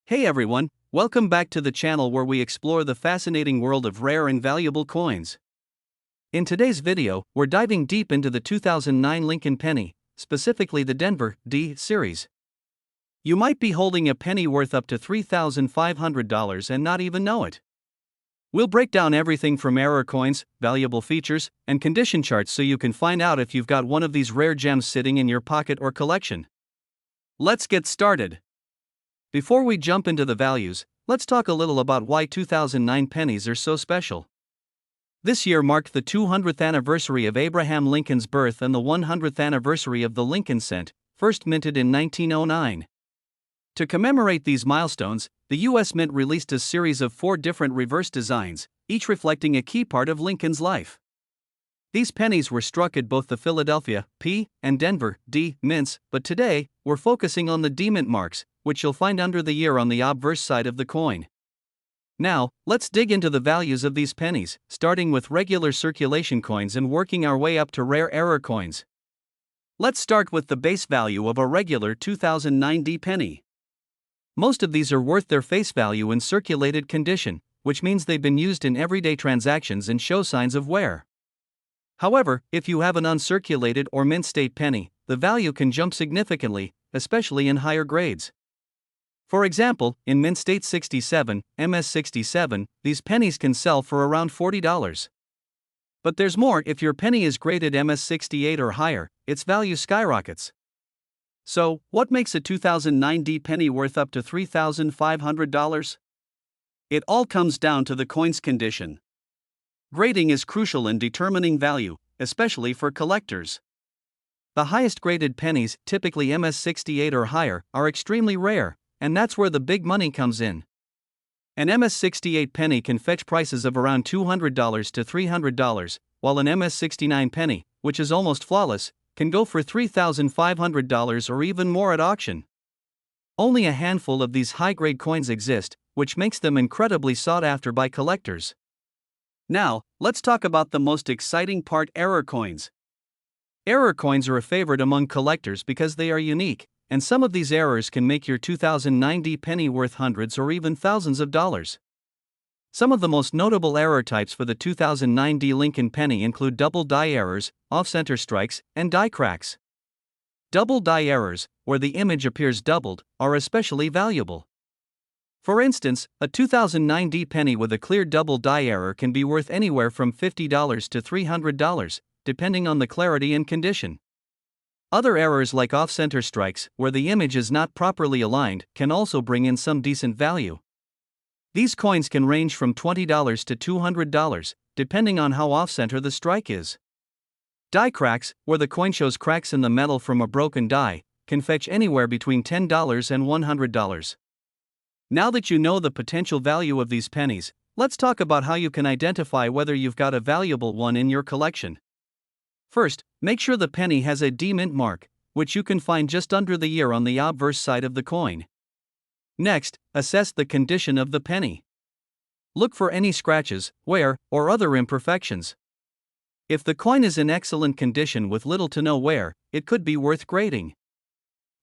Hey everyone, welcome back to the channel where we explore the fascinating world of rare and valuable coins. In today's video, we're diving deep into the 2009 Lincoln penny, specifically the Denver D series. You might be holding a penny worth up to $3,500 and not even know it. We'll break down everything from error coins, valuable features, and condition charts so you can find out if you've got one of these rare gems sitting in your pocket or collection. Let's get started. Before we jump into the values, let's talk a little about why 2009 pennies are so special. This year marked the 200th anniversary of Abraham Lincoln's birth and the 100th anniversary of the Lincoln cent, first minted in 1909. To commemorate these milestones, the U.S. Mint released a series of 4 different reverse designs, each reflecting a key part of Lincoln's life. These pennies were struck at both the Philadelphia P and Denver D mints, but today, we're focusing on the D mint marks, which you'll find under the year on the obverse side of the coin. Now, let's dig into the values of these pennies, starting with regular circulation coins and working our way up to rare error coins. Let's start with the base value of a regular 2009 D penny. Most of these are worth their face value in circulated condition, which means they've been used in everyday transactions and show signs of wear. However, if you have an uncirculated or mint state penny, the value can jump significantly, especially in higher grades. For example, in mint state 67, MS67, these pennies can sell for around $40. But there's more. If your penny is graded MS68 or higher, its value skyrockets. So, what makes a 2009 D penny worth up to $3,500? It all comes down to the coin's condition. Grading is crucial in determining value, especially for collectors. The highest graded pennies, typically MS68 or higher, are extremely rare, and that's where the big money comes in. An MS68 penny can fetch prices of around $200 to $300, while an MS69 penny, which is almost flawless, can go for $3,500 or even more at auction. Only a handful of these high-grade coins exist, which makes them incredibly sought after by collectors. Now, let's talk about the most exciting part: error coins. Error coins are a favorite among collectors because they are unique, and some of these errors can make your 2009 D penny worth hundreds or even thousands of dollars. Some of the most notable error types for the 2009 D Lincoln penny include double die errors, off-center strikes, and die cracks. Double die errors, where the image appears doubled, are especially valuable. For instance, a 2009 D penny with a clear double die error can be worth anywhere from $50 to $300, depending on the clarity and condition. Other errors like off-center strikes, where the image is not properly aligned, can also bring in some decent value. These coins can range from $20 to $200, depending on how off-center the strike is. Die cracks, where the coin shows cracks in the metal from a broken die, can fetch anywhere between $10 and $100. Now that you know the potential value of these pennies, let's talk about how you can identify whether you've got a valuable one in your collection. First, make sure the penny has a D mint mark, which you can find just under the year on the obverse side of the coin. Next, assess the condition of the penny. Look for any scratches, wear, or other imperfections. If the coin is in excellent condition with little to no wear, it could be worth grading.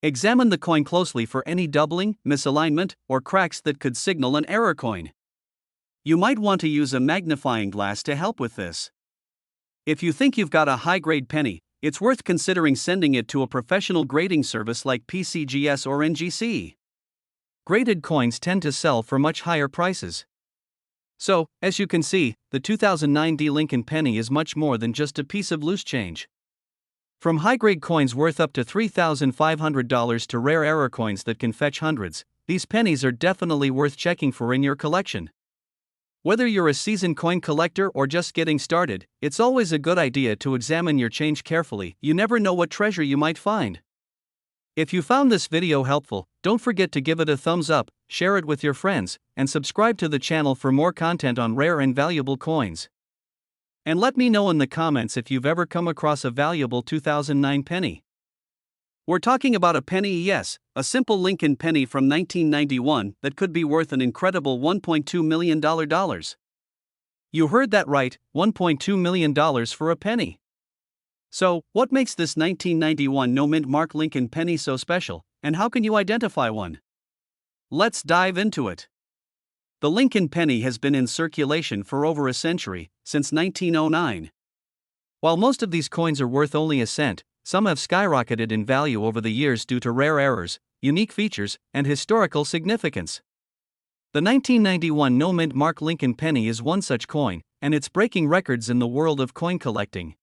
Examine the coin closely for any doubling, misalignment, or cracks that could signal an error coin. You might want to use a magnifying glass to help with this. If you think you've got a high-grade penny, it's worth considering sending it to a professional grading service like PCGS or NGC. Graded coins tend to sell for much higher prices. So, as you can see, the 2009 D Lincoln penny is much more than just a piece of loose change. From high-grade coins worth up to $3,500 to rare error coins that can fetch hundreds, these pennies are definitely worth checking for in your collection. Whether you're a seasoned coin collector or just getting started, it's always a good idea to examine your change carefully. You never know what treasure you might find. If you found this video helpful, don't forget to give it a thumbs up, share it with your friends, and subscribe to the channel for more content on rare and valuable coins. And let me know in the comments if you've ever come across a valuable 2009 penny. We're talking about a penny, yes, a simple Lincoln penny from 1991 that could be worth an incredible $1.2 million. You heard that right, $1.2 million for a penny. So, what makes this 1991 no mint mark Lincoln penny so special, and how can you identify one? let's dive into it. The Lincoln penny has been in circulation for over a century, since 1909. While most of these coins are worth only a cent, some have skyrocketed in value over the years due to rare errors, unique features, and historical significance. The 1991 no-mint mark Lincoln penny is one such coin, and it's breaking records in the world of coin collecting.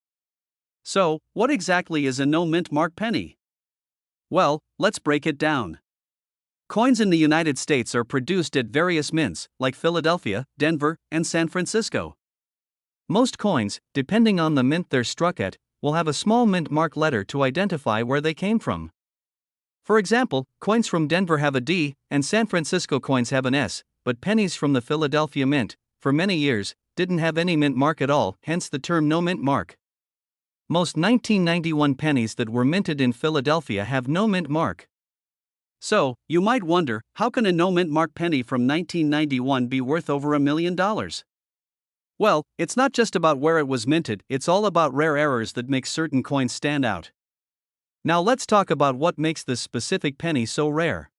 So, what exactly is a no-mint mark penny? Well, let's break it down. Coins in the United States are produced at various mints, like Philadelphia, Denver, and San Francisco. Most coins, depending on the mint they're struck at, will have a small mint mark letter to identify where they came from. For example, coins from Denver have a D, and San Francisco coins have an S, but pennies from the Philadelphia Mint, for many years, didn't have any mint mark at all, hence the term no mint mark. Most 1991 pennies that were minted in Philadelphia have no mint mark. So, you might wonder, how can a no mint mark penny from 1991 be worth over $1 million? Well, it's not just about where it was minted, it's all about rare errors that make certain coins stand out. Now let's talk about what makes this specific penny so rare.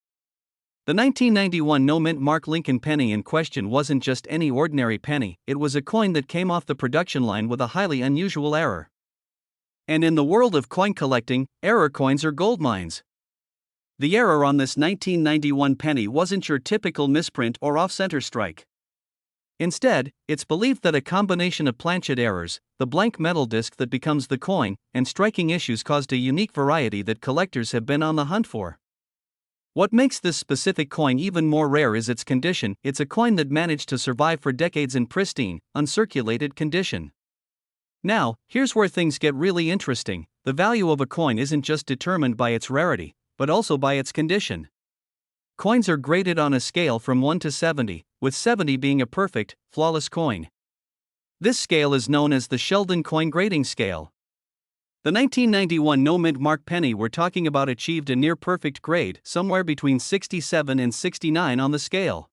The 1991 no-mint mark Lincoln penny in question wasn't just any ordinary penny, it was a coin that came off the production line with a highly unusual error. And in the world of coin collecting, error coins are gold mines. The error on this 1991 penny wasn't your typical misprint or off-center strike. Instead, it's believed that a combination of planchet errors, the blank metal disc that becomes the coin, and striking issues caused a unique variety that collectors have been on the hunt for. What makes this specific coin even more rare is its condition. It's a coin that managed to survive for decades in pristine, uncirculated condition. Now, here's where things get really interesting. The value of a coin isn't just determined by its rarity, but also by its condition. Coins are graded on a scale from 1 to 70, with 70 being a perfect, flawless coin. This scale is known as the Sheldon Coin Grading Scale. The 1991 no-mint mark penny we're talking about achieved a near-perfect grade, somewhere between 67 and 69 on the scale.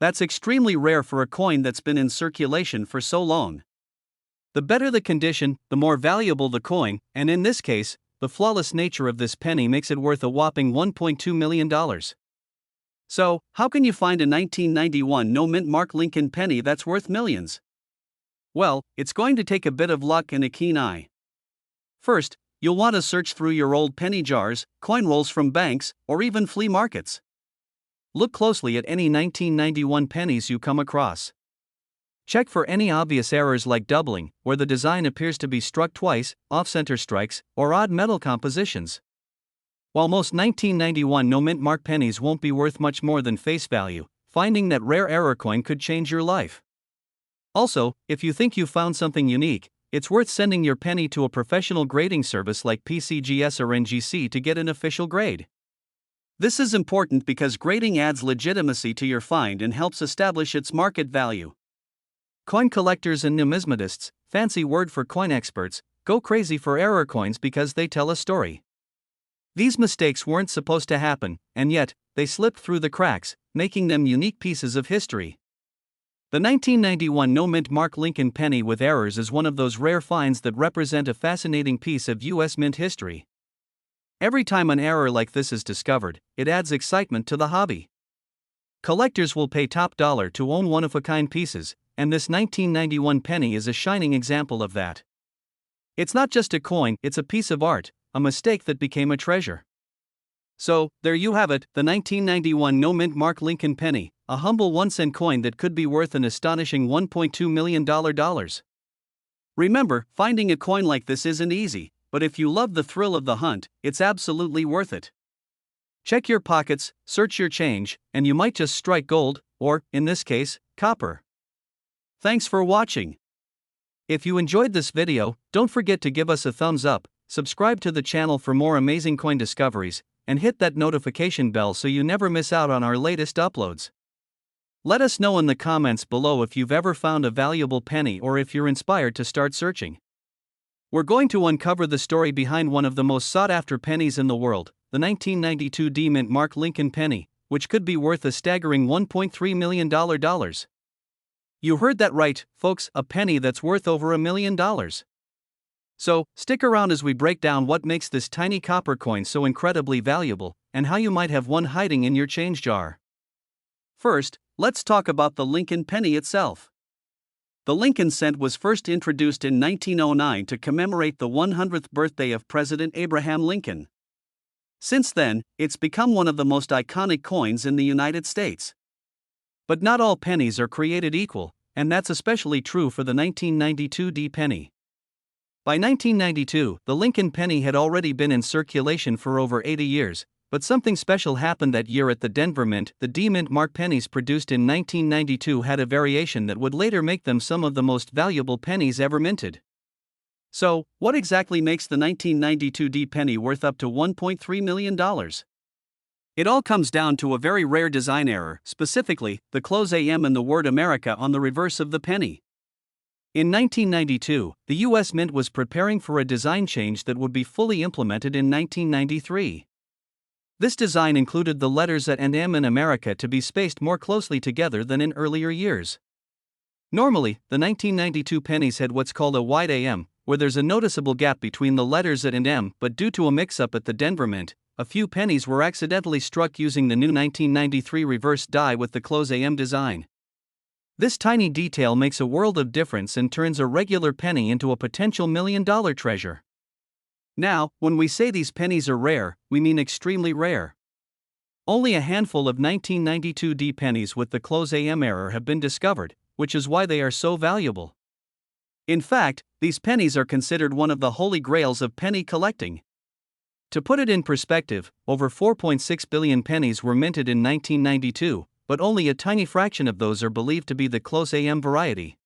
That's extremely rare for a coin that's been in circulation for so long. The better the condition, the more valuable the coin, and in this case, the flawless nature of this penny makes it worth a whopping $1.2 million. So, how can you find a 1991 no-mint mark Lincoln penny that's worth millions? Well, it's going to take a bit of luck and a keen eye. First, you'll want to search through your old penny jars, coin rolls from banks, or even flea markets. Look closely at any 1991 pennies you come across. Check for any obvious errors like doubling, where the design appears to be struck twice, off-center strikes, or odd metal compositions. While most 1991 no-mint mark pennies won't be worth much more than face value, finding that rare error coin could change your life. Also, if you think you've found something unique, it's worth sending your penny to a professional grading service like PCGS or NGC to get an official grade. This is important because grading adds legitimacy to your find and helps establish its market value. Coin collectors and numismatists, fancy word for coin experts, go crazy for error coins because they tell a story. These mistakes weren't supposed to happen, and yet, they slipped through the cracks, making them unique pieces of history. The 1991 no-mint mark Lincoln penny with errors is one of those rare finds that represent a fascinating piece of U.S. mint history. Every time an error like this is discovered, it adds excitement to the hobby. Collectors will pay top dollar to own one-of-a-kind pieces, and this 1991 penny is a shining example of that. It's not just a coin, it's a piece of art, a mistake that became a treasure. So, there you have it, the 1991 no-mint mark Lincoln penny, a humble 1-cent coin that could be worth an astonishing $1.2 million. Remember, finding a coin like this isn't easy, but if you love the thrill of the hunt, it's absolutely worth it. Check your pockets, search your change, and you might just strike gold, or, in this case, copper. Thanks for watching. If you enjoyed this video, don't forget to give us a thumbs up, subscribe to the channel for more amazing coin discoveries, and hit that notification bell so you never miss out on our latest uploads. Let us know in the comments below if you've ever found a valuable penny or if you're inspired to start searching. We're going to uncover the story behind one of the most sought-after pennies in the world, the 1992 D-mint mark Lincoln penny, which could be worth a staggering $1.3 million. You heard that right, folks, a penny that's worth over $1 million. So, stick around as we break down what makes this tiny copper coin so incredibly valuable, and how you might have one hiding in your change jar. First, let's talk about the Lincoln penny itself. The Lincoln cent was first introduced in 1909 to commemorate the 100th birthday of President Abraham Lincoln. Since then, it's become one of the most iconic coins in the United States. But not all pennies are created equal, and that's especially true for the 1992 D penny. By 1992, the Lincoln penny had already been in circulation for over 80 years, but something special happened that year at the Denver Mint. The D Mint mark pennies produced in 1992 had a variation that would later make them some of the most valuable pennies ever minted. So, what exactly makes the 1992 D penny worth up to $1.3 million? It all comes down to a very rare design error, specifically, the close AM and the word America on the reverse of the penny. In 1992, the U.S. Mint was preparing for a design change that would be fully implemented in 1993. This design included the letters A and M in America to be spaced more closely together than in earlier years. Normally, the 1992 pennies had what's called a wide AM, where there's a noticeable gap between the letters A and M, but due to a mix-up at the Denver Mint, a few pennies were accidentally struck using the new 1993 reverse die with the close AM design. This tiny detail makes a world of difference and turns a regular penny into a potential million-dollar treasure. Now, when we say these pennies are rare, we mean extremely rare. Only a handful of 1992 D pennies with the close AM error have been discovered, which is why they are so valuable. In fact, these pennies are considered one of the holy grails of penny collecting. To put it in perspective, over 4.6 billion pennies were minted in 1992, but only a tiny fraction of those are believed to be the close AM variety.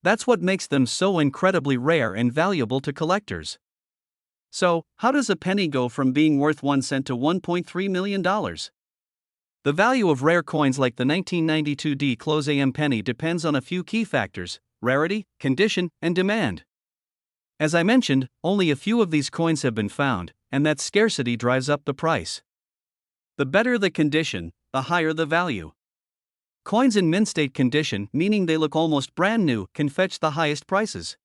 That's what makes them so incredibly rare and valuable to collectors. So, how does a penny go from being worth 1 cent to $1.3 million? The value of rare coins like the 1992 D close AM penny depends on a few key factors: rarity, condition, and demand. As I mentioned, only a few of these coins have been found, and that scarcity drives up the price. The better the condition, the higher the value. Coins in mint state condition, meaning they look almost brand new, can fetch the highest prices.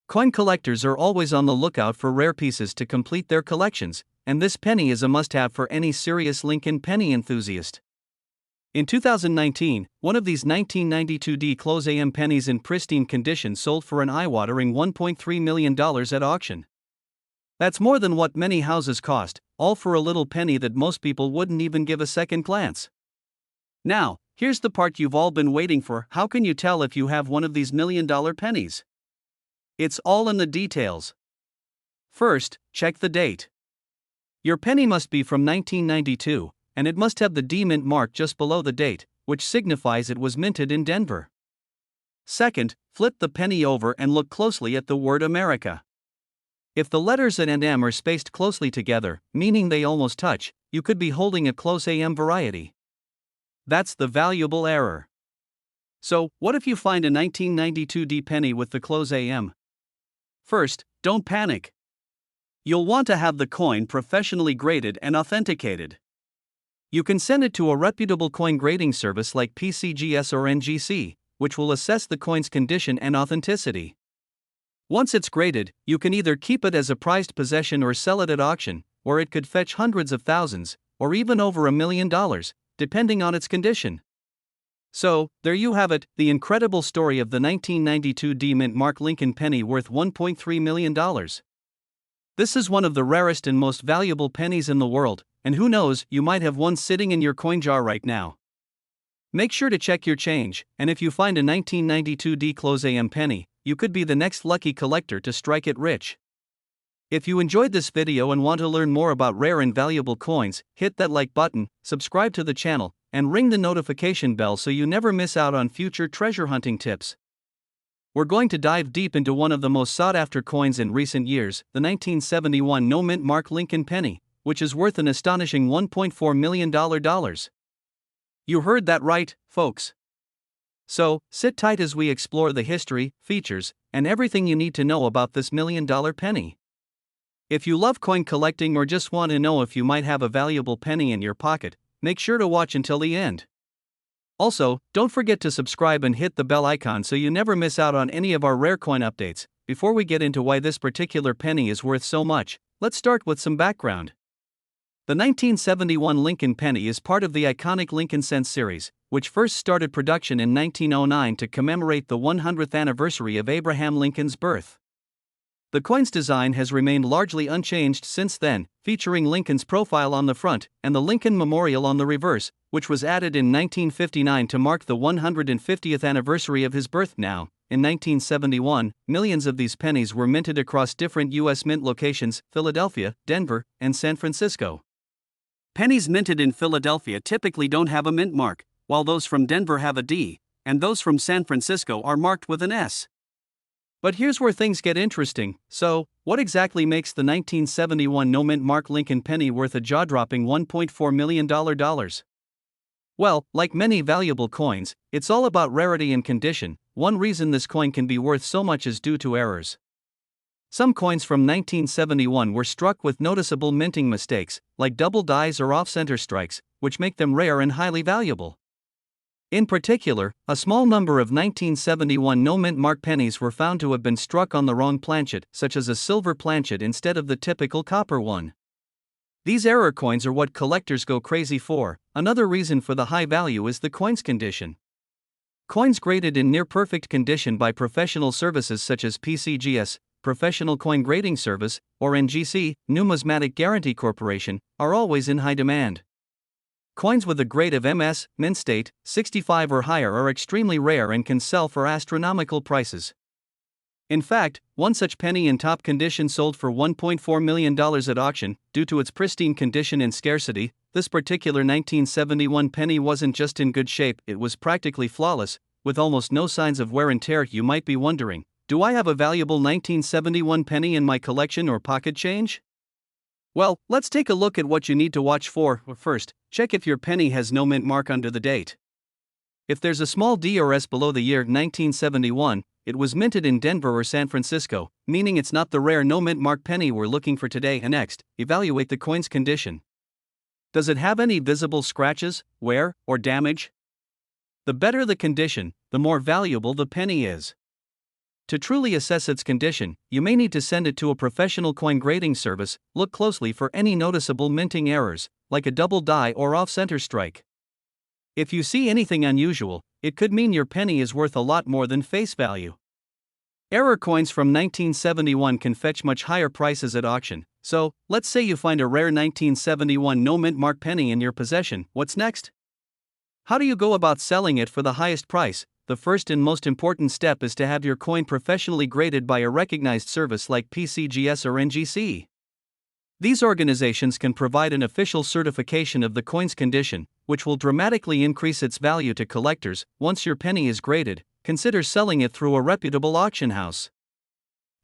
Coin collectors are always on the lookout for rare pieces to complete their collections, and this penny is a must-have for any serious Lincoln penny enthusiast. In 2019, one of these 1992 D close AM pennies in pristine condition sold for an eye-watering $1.3 million at auction. That's more than what many houses cost, all for a little penny that most people wouldn't even give a second glance. Now, here's the part you've all been waiting for: how can you tell if you have one of these million-dollar pennies? It's all in the details. First, check the date. Your penny must be from 1992, and it must have the D Mint mark just below the date, which signifies it was minted in Denver. Second, flip the penny over and look closely at the word America. If the letters A and M are spaced closely together, meaning they almost touch, you could be holding a close AM variety. That's the valuable error. So, what if you find a 1992 D penny with the close AM? First, don't panic. You'll want to have the coin professionally graded and authenticated. You can send it to a reputable coin grading service like PCGS or NGC, which will assess the coin's condition and authenticity. Once it's graded, you can either keep it as a prized possession or sell it at auction, where it could fetch hundreds of thousands, or even over $1 million, depending on its condition. So, there you have it, the incredible story of the 1992 D Mint mark Lincoln penny worth $1.3 million. This is one of the rarest and most valuable pennies in the world, and who knows, you might have one sitting in your coin jar right now. Make sure to check your change, and if you find a 1992 D close AM penny, you could be the next lucky collector to strike it rich. If you enjoyed this video and want to learn more about rare and valuable coins, hit that like button, subscribe to the channel, and ring the notification bell so you never miss out on future treasure hunting tips. We're going to dive deep into one of the most sought-after coins in recent years, the 1971 no mint mark Lincoln penny, which is worth an astonishing $1.4 million. You heard that right, folks. So, sit tight as we explore the history, features, and everything you need to know about this million-dollar penny. If you love coin collecting or just want to know if you might have a valuable penny in your pocket, make sure to watch until the end. Also, don't forget to subscribe and hit the bell icon so you never miss out on any of our rare coin updates. Before we get into why this particular penny is worth so much, let's start with some background. The 1971 Lincoln penny is part of the iconic Lincoln cent series, which first started production in 1909 to commemorate the 100th anniversary of Abraham Lincoln's birth. The coin's design has remained largely unchanged since then, featuring Lincoln's profile on the front and the Lincoln Memorial on the reverse, which was added in 1959 to mark the 150th anniversary of his birth. Now, in 1971, millions of these pennies were minted across different U.S. mint locations: Philadelphia, Denver, and San Francisco. Pennies minted in Philadelphia typically don't have a mint mark, while those from Denver have a D, and those from San Francisco are marked with an S. But here's where things get interesting. So, what exactly makes the 1971 no-mint mark Lincoln penny worth a jaw-dropping $1.4 million? Well, like many valuable coins, it's all about rarity and condition. One reason this coin can be worth so much is due to errors. Some coins from 1971 were struck with noticeable minting mistakes, like double dies or off-center strikes, which make them rare and highly valuable. In particular, a small number of 1971 no-mint mark pennies were found to have been struck on the wrong planchet, such as a silver planchet instead of the typical copper one. These error coins are what collectors go crazy for. Another reason for the high value is the coin's condition. Coins graded in near-perfect condition by professional services such as PCGS, Professional Coin Grading Service, or NGC, Numismatic Guarantee Corporation, are always in high demand. Coins with a grade of MS, mint state, 65 or higher are extremely rare and can sell for astronomical prices. In fact, one such penny in top condition sold for $1.4 million at auction. Due to its pristine condition and scarcity, this particular 1971 penny wasn't just in good shape, it was practically flawless, with almost no signs of wear and tear. You might be wondering, do I have a valuable 1971 penny in my collection or pocket change? Well, let's take a look at what you need to watch for. First, check if your penny has no mint mark under the date. If there's a small D or S below the year 1971, it was minted in Denver or San Francisco, meaning it's not the rare no mint mark penny we're looking for today. And next, evaluate the coin's condition. Does it have any visible scratches, wear, or damage? The better the condition, the more valuable the penny is. To truly assess its condition, you may need to send it to a professional coin grading service. Look closely for any noticeable minting errors, like a double die or off-center strike. If you see anything unusual, it could mean your penny is worth a lot more than face value. Error coins from 1971 can fetch much higher prices at auction, so let's say you find a rare 1971 no mint mark penny in your possession. What's next? How do you go about selling it for the highest price? The first and most important step is to have your coin professionally graded by a recognized service like PCGS or NGC. These organizations can provide an official certification of the coin's condition, which will dramatically increase its value to collectors. Once your penny is graded, consider selling it through a reputable auction house.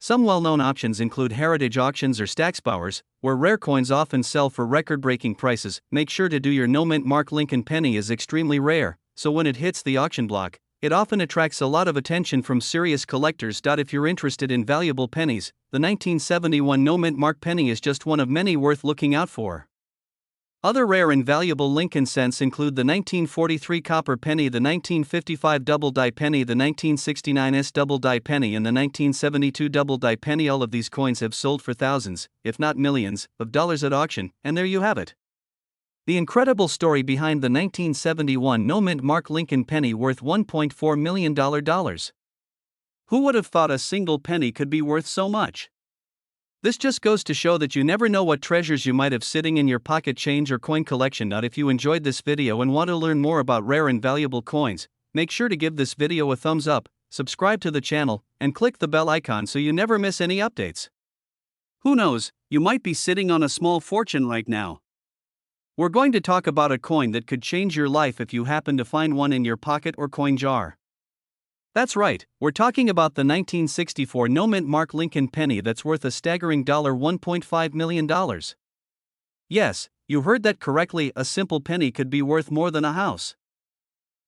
Some well-known options include heritage auctions or Stacksbowers, where rare coins often sell for record-breaking prices. Make sure to do your no-mint mark Lincoln penny is extremely rare, so when it hits the auction block, it often attracts a lot of attention from serious collectors. If you're interested in valuable pennies, the 1971 no-mint mark penny is just one of many worth looking out for. Other rare and valuable Lincoln cents include the 1943 copper penny, the 1955 double die penny, the 1969 S double die penny, and the 1972 double die penny. All of these coins have sold for thousands, if not millions, of dollars at auction, and there you have it. The incredible story behind the 1971 no-mint mark Lincoln penny worth $1.4 million. Who would have thought a single penny could be worth so much? This just goes to show that you never know what treasures you might have sitting in your pocket change or coin collection. If you enjoyed this video and want to learn more about rare and valuable coins, make sure to give this video a thumbs up, subscribe to the channel, and click the bell icon so you never miss any updates. Who knows, you might be sitting on a small fortune right now. We're going to talk about a coin that could change your life if you happen to find one in your pocket or coin jar. That's right, we're talking about the 1964 no-mint mark Lincoln penny that's worth a staggering $1.5 million. Yes, you heard that correctly, a simple penny could be worth more than a house.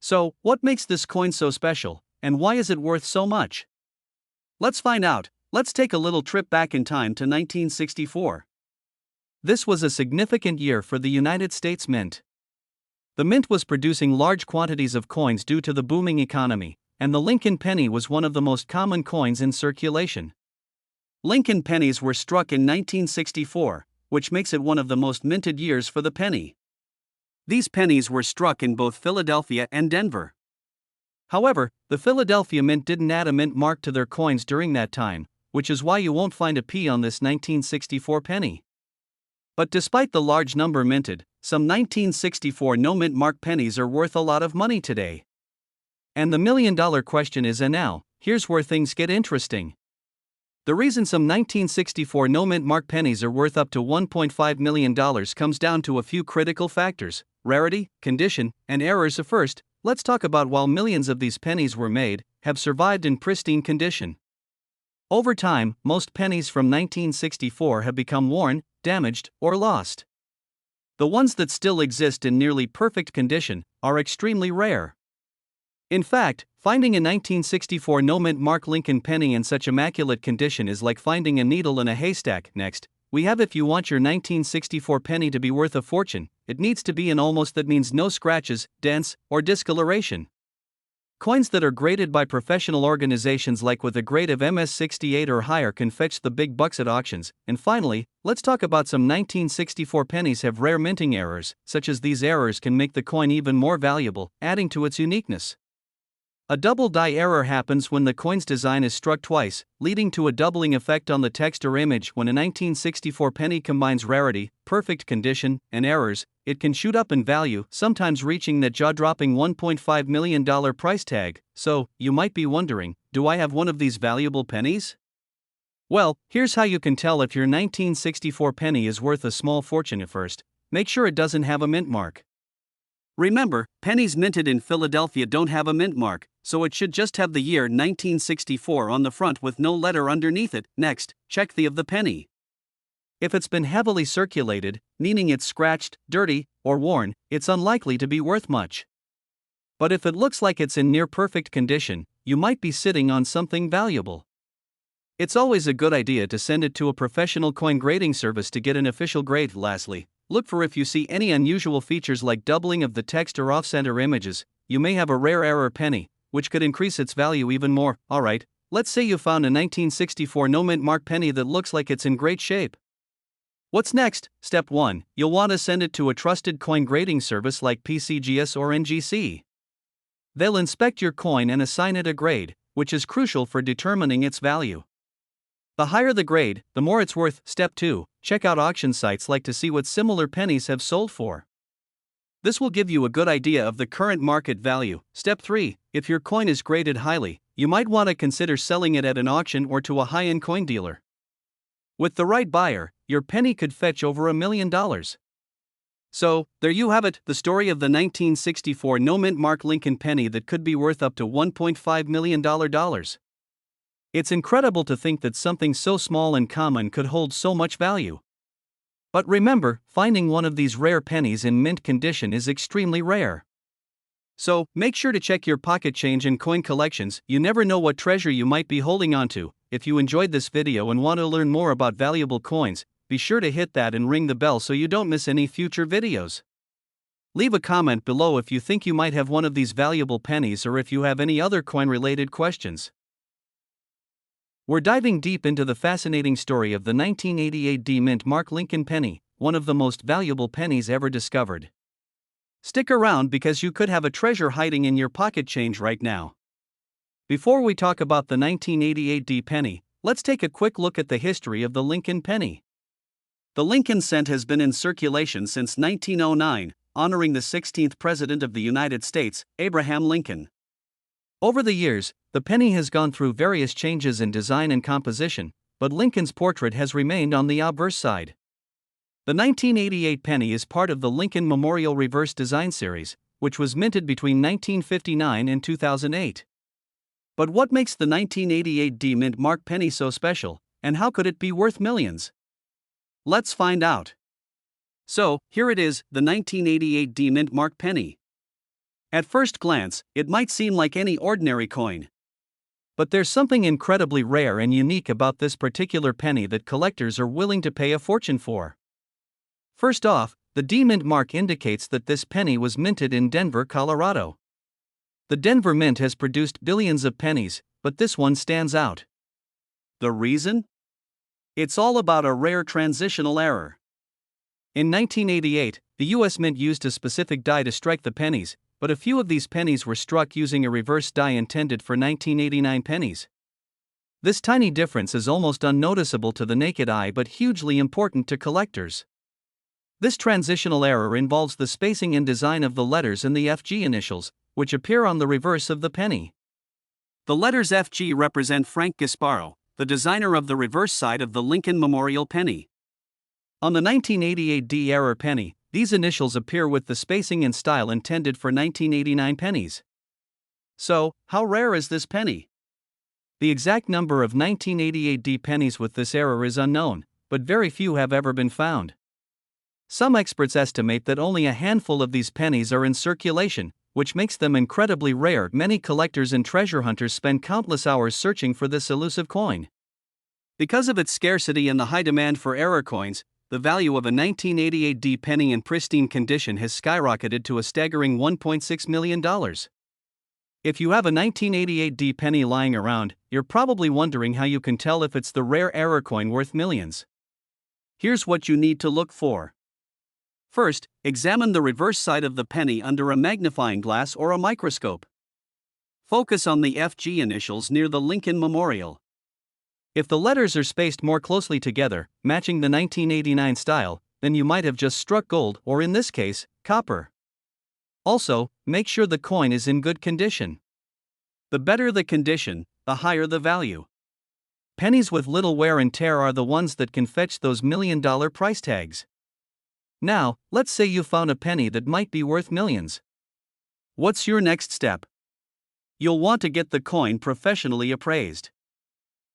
So, what makes this coin so special, and why is it worth so much? Let's find out. Let's take a little trip back in time to 1964. This was a significant year for the United States Mint. The Mint was producing large quantities of coins due to the booming economy, and the Lincoln penny was one of the most common coins in circulation. Lincoln pennies were struck in 1964, which makes it one of the most minted years for the penny. These pennies were struck in both Philadelphia and Denver. However, the Philadelphia Mint didn't add a mint mark to their coins during that time, which is why you won't find a P on this 1964 penny. But despite the large number minted, some 1964 no-mint mark pennies are worth a lot of money today. And the million-dollar question is, and now, here's where things get interesting. The reason some 1964 no-mint mark pennies are worth up to $1.5 million comes down to a few critical factors: rarity, condition, and errors. First, let's talk about why millions of these pennies were made, have survived in pristine condition. Over time, most pennies from 1964 have become worn, damaged, or lost. The ones that still exist in nearly perfect condition are extremely rare. In fact, finding a 1964 no-mint mark Lincoln penny in such immaculate condition is like finding a needle in a haystack. Next, we have: if you want your 1964 penny to be worth a fortune, it needs to be in almost, that means no scratches, dents, or discoloration. Coins that are graded by professional organizations like with a grade of MS68 or higher can fetch the big bucks at auctions. And finally, let's talk about some 1964 pennies have rare minting errors, such as these errors can make the coin even more valuable, adding to its uniqueness. A double die error happens when the coin's design is struck twice, leading to a doubling effect on the text or image. When a 1964 penny combines rarity, perfect condition, and errors, it can shoot up in value, sometimes reaching that jaw-dropping $1.5 million price tag. So, you might be wondering, do I have one of these valuable pennies? Well, here's how you can tell if your 1964 penny is worth a small fortune. At first, make sure it doesn't have a mint mark. Remember, pennies minted in Philadelphia don't have a mint mark, so it should just have the year 1964 on the front with no letter underneath it. Next, check the of the penny. If it's been heavily circulated, meaning it's scratched, dirty, or worn, it's unlikely to be worth much. But if it looks like it's in near perfect condition, you might be sitting on something valuable. It's always a good idea to send it to a professional coin grading service to get an official grade. Lastly, look for if you see any unusual features like doubling of the text or off-center images. You may have a rare error penny, which could increase its value even more. Alright, let's say you found a 1964 no-mint mark penny that looks like it's in great shape. What's next? Step 1. You'll want to send it to a trusted coin grading service like PCGS or NGC. They'll inspect your coin and assign it a grade, which is crucial for determining its value. The higher the grade, the more it's worth. Step 2. Check out auction sites like to see what similar pennies have sold for. This will give you a good idea of the current market value. Step 3. If your coin is graded highly, you might want to consider selling it at an auction or to a high-end coin dealer. With the right buyer, your penny could fetch over $1 million. So, there you have it, the story of the 1964 no-mint mark Lincoln penny that could be worth up to $1.5 million. It's incredible to think that something so small and common could hold so much value. But remember, finding one of these rare pennies in mint condition is extremely rare. So, make sure to check your pocket change and coin collections. You never know what treasure you might be holding onto. If you enjoyed this video and want to learn more about valuable coins, be sure to hit that and ring the bell so you don't miss any future videos. Leave a comment below if you think you might have one of these valuable pennies or if you have any other coin-related questions. We're diving deep into the fascinating story of the 1988 D-Mint mark Lincoln penny, one of the most valuable pennies ever discovered. Stick around because you could have a treasure hiding in your pocket change right now. Before we talk about the 1988 D penny, let's take a quick look at the history of the Lincoln penny. The Lincoln cent has been in circulation since 1909, honoring the 16th President of the United States, Abraham Lincoln. Over the years, the penny has gone through various changes in design and composition, but Lincoln's portrait has remained on the obverse side. The 1988 penny is part of the Lincoln Memorial Reverse Design Series, which was minted between 1959 and 2008. But what makes the 1988 D-Mint mark penny so special, and how could it be worth millions? Let's find out. So, here it is, the 1988 D-Mint mark penny. At first glance, it might seem like any ordinary coin. But there's something incredibly rare and unique about this particular penny that collectors are willing to pay a fortune for. First off, the D-Mint mark indicates that this penny was minted in Denver, Colorado. The Denver Mint has produced billions of pennies, but this one stands out. The reason? It's all about a rare transitional error. In 1988, the US Mint used a specific die to strike the pennies, but a few of these pennies were struck using a reverse die intended for 1989 pennies. This tiny difference is almost unnoticeable to the naked eye but hugely important to collectors. This transitional error involves the spacing and design of the letters in the FG initials, which appear on the reverse of the penny. The letters FG represent Frank Gasparo, the designer of the reverse side of the Lincoln Memorial penny. On the 1988 D-era penny, these initials appear with the spacing and style intended for 1989 pennies. So, how rare is this penny? The exact number of 1988 D pennies with this error is unknown, but very few have ever been found. Some experts estimate that only a handful of these pennies are in circulation, which makes them incredibly rare. Many collectors and treasure hunters spend countless hours searching for this elusive coin. Because of its scarcity and the high demand for error coins, the value of a 1988 D penny in pristine condition has skyrocketed to a staggering $1.6 million. If you have a 1988 D penny lying around, you're probably wondering how you can tell if it's the rare error coin worth millions. Here's what you need to look for. First, examine the reverse side of the penny under a magnifying glass or a microscope. Focus on the FG initials near the Lincoln Memorial. If the letters are spaced more closely together, matching the 1989 style, then you might have just struck gold, or in this case, copper. Also, make sure the coin is in good condition. The better the condition, the higher the value. Pennies with little wear and tear are the ones that can fetch those million-dollar price tags. Now, let's say you found a penny that might be worth millions. What's your next step? You'll want to get the coin professionally appraised.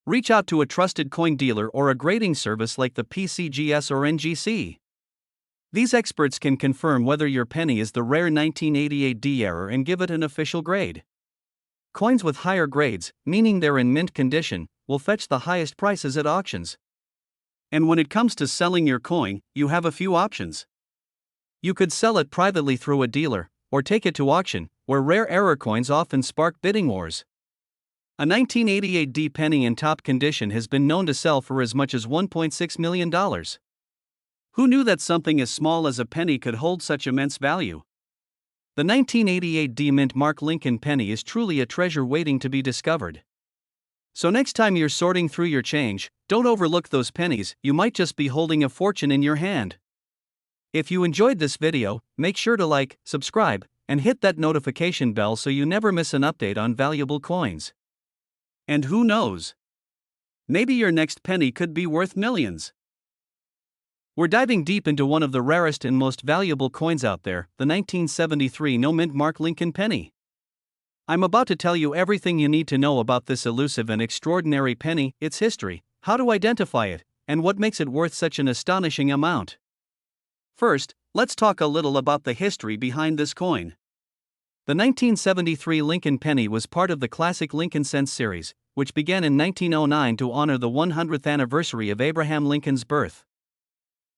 Reach out to a trusted coin dealer or a grading service like the PCGS or NGC. These experts can confirm whether your penny is the rare 1988 D error and give it an official grade. Coins with higher grades, meaning they're in mint condition, will fetch the highest prices at auctions. And when it comes to selling your coin, you have a few options. You could sell it privately through a dealer, or take it to auction, where rare error coins often spark bidding wars. A 1988 D penny in top condition has been known to sell for as much as $1.6 million. Who knew that something as small as a penny could hold such immense value? The 1988 D Mint Mark Lincoln penny is truly a treasure waiting to be discovered. So next time you're sorting through your change, don't overlook those pennies. You might just be holding a fortune in your hand. If you enjoyed this video, make sure to like, subscribe, and hit that notification bell so you never miss an update on valuable coins. And who knows? Maybe your next penny could be worth millions. We're diving deep into one of the rarest and most valuable coins out there, the 1973 No Mint Mark Lincoln penny. I'm about to tell you everything you need to know about this elusive and extraordinary penny, its history, how to identify it, and what makes it worth such an astonishing amount. First, let's talk a little about the history behind this coin. The 1973 Lincoln penny was part of the classic Lincoln Cents series, which began in 1909 to honor the 100th anniversary of Abraham Lincoln's birth.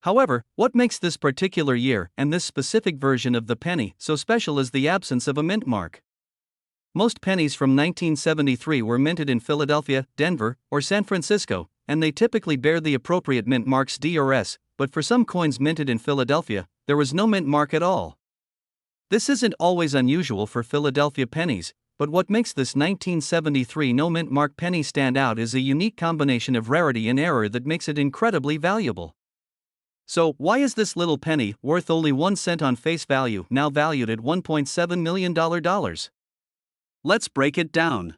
However, what makes this particular year and this specific version of the penny so special is the absence of a mint mark. Most pennies from 1973 were minted in Philadelphia, Denver, or San Francisco, and they typically bear the appropriate mint marks D or S, but for some coins minted in Philadelphia, there was no mint mark at all. This isn't always unusual for Philadelphia pennies, but what makes this 1973 no mint mark penny stand out is a unique combination of rarity and error that makes it incredibly valuable. So, why is this little penny, worth only 1 cent on face value, now valued at $1.7 million? Let's break it down.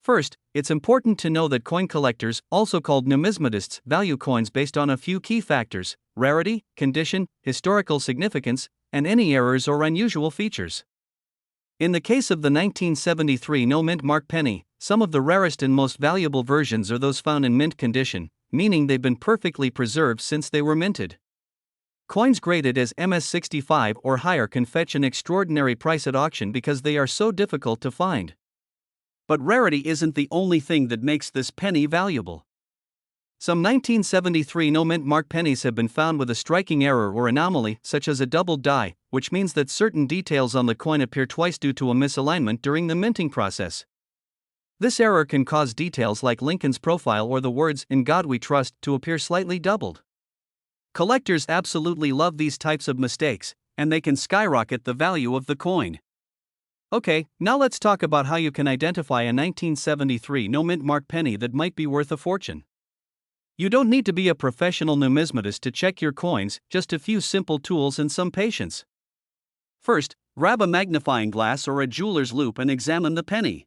First, it's important to know that coin collectors, also called numismatists, value coins based on a few key factors: rarity, condition, historical significance, and any errors or unusual features. In the case of the 1973 no mint mark penny, some of the rarest and most valuable versions are those found in mint condition, meaning they've been perfectly preserved since they were minted. Coins graded as MS-65 or higher can fetch an extraordinary price at auction because they are so difficult to find. But rarity isn't the only thing that makes this penny valuable. Some 1973 no mint mark pennies have been found with a striking error or anomaly, such as a doubled die, which means that certain details on the coin appear twice due to a misalignment during the minting process. This error can cause details like Lincoln's profile or the words "In God We Trust" to appear slightly doubled. Collectors absolutely love these types of mistakes, and they can skyrocket the value of the coin. Okay, now let's talk about how you can identify a 1973 no mint mark penny that might be worth a fortune. You don't need to be a professional numismatist to check your coins, just a few simple tools and some patience. First, grab a magnifying glass or a jeweler's loupe and examine the penny.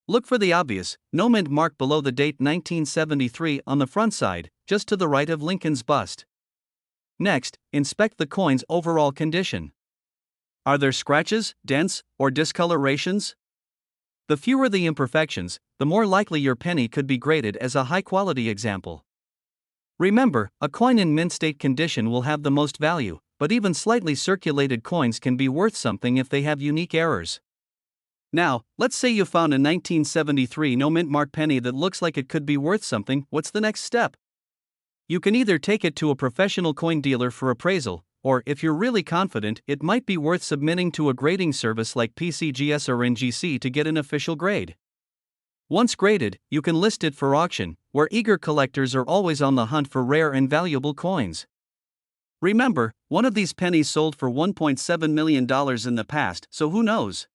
Look for the obvious, no mint mark below the date 1973 on the front side, just to the right of Lincoln's bust. Next, inspect the coin's overall condition. Are there scratches, dents, or discolorations? The fewer the imperfections, the more likely your penny could be graded as a high-quality example. Remember, a coin in mint state condition will have the most value, but even slightly circulated coins can be worth something if they have unique errors. Now, let's say you found a 1973 no mint mark penny that looks like it could be worth something. What's the next step? You can either take it to a professional coin dealer for appraisal, or if you're really confident, it might be worth submitting to a grading service like PCGS or NGC to get an official grade. Once graded, you can list it for auction, where eager collectors are always on the hunt for rare and valuable coins. Remember, one of these pennies sold for $1.7 million in the past, so who knows?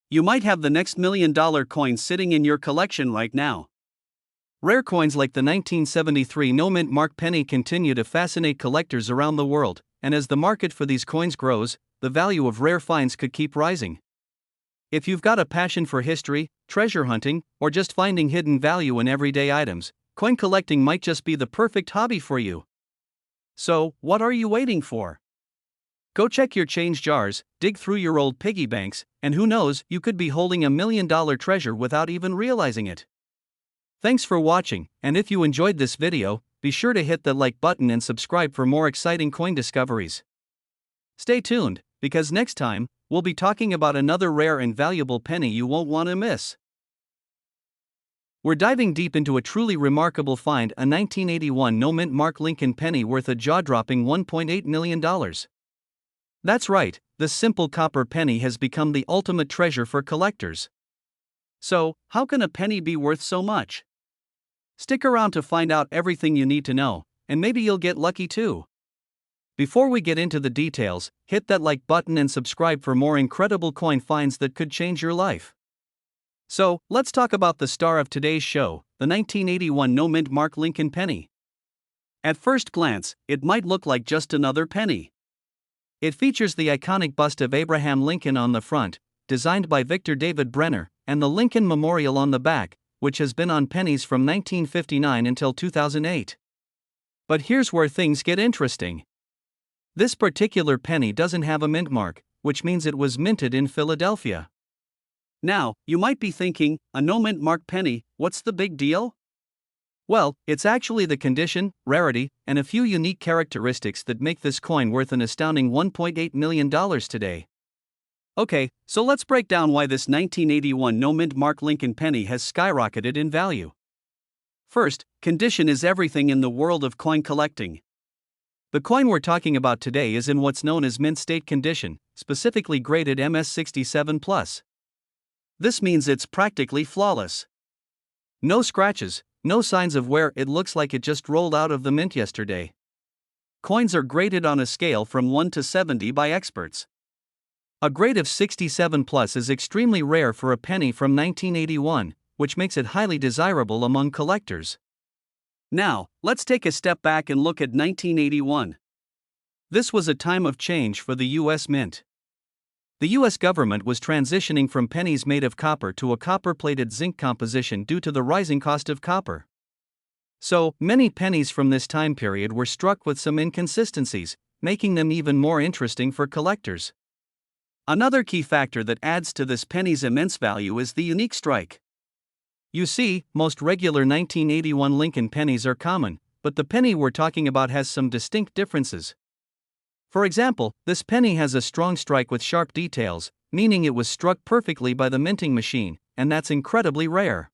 You might have the next $1 million coin sitting in your collection right now. Rare coins like the 1973 no mint mark penny continue to fascinate collectors around the world, and as the market for these coins grows, the value of rare finds could keep rising. If you've got a passion for history, treasure hunting, or just finding hidden value in everyday items, coin collecting might just be the perfect hobby for you. So, what are you waiting for? Go check your change jars, dig through your old piggy banks, and who knows, you could be holding $1 million treasure without even realizing it. Thanks for watching, and if you enjoyed this video, be sure to hit the like button and subscribe for more exciting coin discoveries. Stay tuned, because next time, we'll be talking about another rare and valuable penny you won't want to miss. We're diving deep into a truly remarkable find, a 1981 no mint mark Lincoln penny worth a jaw-dropping $1.8 million. That's right, this simple copper penny has become the ultimate treasure for collectors. So, how can a penny be worth so much? Stick around to find out everything you need to know, and maybe you'll get lucky too. Before we get into the details, hit that like button and subscribe for more incredible coin finds that could change your life. So, let's talk about the star of today's show, the 1981 no mint mark Lincoln penny. At first glance, it might look like just another penny. It features the iconic bust of Abraham Lincoln on the front, designed by Victor David Brenner, and the Lincoln Memorial on the back, which has been on pennies from 1959 until 2008. But here's where things get interesting. This particular penny doesn't have a mint mark, which means it was minted in Philadelphia. Now, you might be thinking, a no mint mark penny, what's the big deal? Well, it's actually the condition, rarity, and a few unique characteristics that make this coin worth an astounding $1.8 million today. Okay, so let's break down why this 1981 no mint mark Lincoln penny has skyrocketed in value. First, condition is everything in the world of coin collecting. The coin we're talking about today is in what's known as mint state condition, specifically graded MS67+. This means it's practically flawless. No scratches, no signs of wear, it looks like it just rolled out of the mint yesterday. Coins are graded on a scale from 1 to 70 by experts. A grade of 67+ is extremely rare for a penny from 1981, which makes it highly desirable among collectors. Now, let's take a step back and look at 1981. This was a time of change for the U.S. Mint. The U.S. government was transitioning from pennies made of copper to a copper-plated zinc composition due to the rising cost of copper. So, many pennies from this time period were struck with some inconsistencies, making them even more interesting for collectors. Another key factor that adds to this penny's immense value is the unique strike. You see, most regular 1981 Lincoln pennies are common, but the penny we're talking about has some distinct differences. For example, this penny has a strong strike with sharp details, meaning it was struck perfectly by the minting machine, and that's incredibly rare.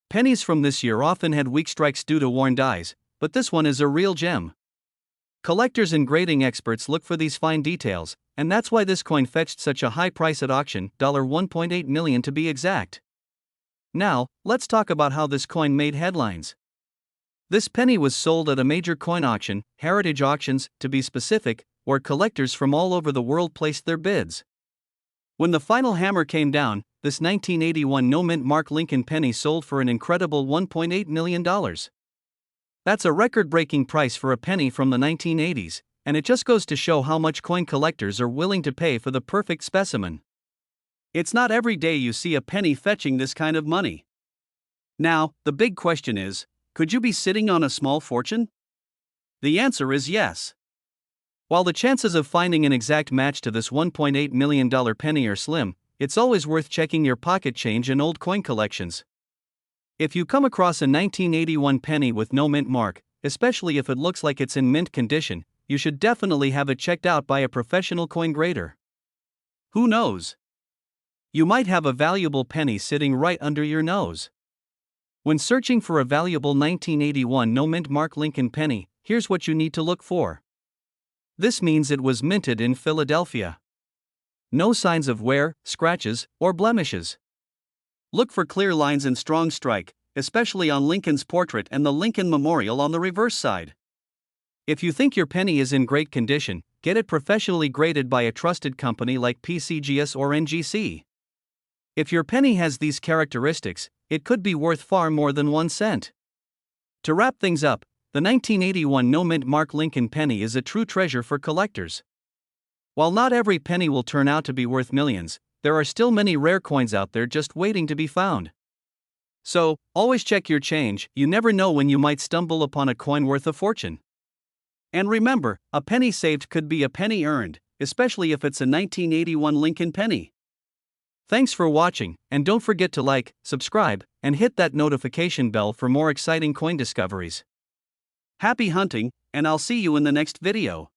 Pennies from this year often had weak strikes due to worn dies, but this one is a real gem. Collectors and grading experts look for these fine details, and that's why this coin fetched such a high price at auction, $1.8 million to be exact. Now, let's talk about how this coin made headlines. This penny was sold at a major coin auction, heritage auctions, to be specific, where collectors from all over the world placed their bids. When the final hammer came down, this 1981 no-mint Mark Lincoln penny sold for an incredible $1.8 million. That's a record-breaking price for a penny from the 1980s, and it just goes to show how much coin collectors are willing to pay for the perfect specimen. It's not every day you see a penny fetching this kind of money. Now, the big question is, could you be sitting on a small fortune? The answer is yes. While the chances of finding an exact match to this $1.8 million penny are slim, it's always worth checking your pocket change and old coin collections. If you come across a 1981 penny with no mint mark, especially if it looks like it's in mint condition, you should definitely have it checked out by a professional coin grader. Who knows? You might have a valuable penny sitting right under your nose. When searching for a valuable 1981 no-mint Mark Lincoln penny, here's what you need to look for. This means it was minted in Philadelphia. No signs of wear, scratches, or blemishes. Look for clear lines and strong strike, especially on Lincoln's portrait and the Lincoln Memorial on the reverse side. If you think your penny is in great condition, get it professionally graded by a trusted company like PCGS or NGC. If your penny has these characteristics, it could be worth far more than 1 cent. To wrap things up, the 1981 no-mint Mark Lincoln penny is a true treasure for collectors. While not every penny will turn out to be worth millions, there are still many rare coins out there just waiting to be found. So, always check your change, you never know when you might stumble upon a coin worth a fortune. And remember, a penny saved could be a penny earned, especially if it's a 1981 Lincoln penny. Thanks for watching, and don't forget to like, subscribe, and hit that notification bell for more exciting coin discoveries. Happy hunting, and I'll see you in the next video.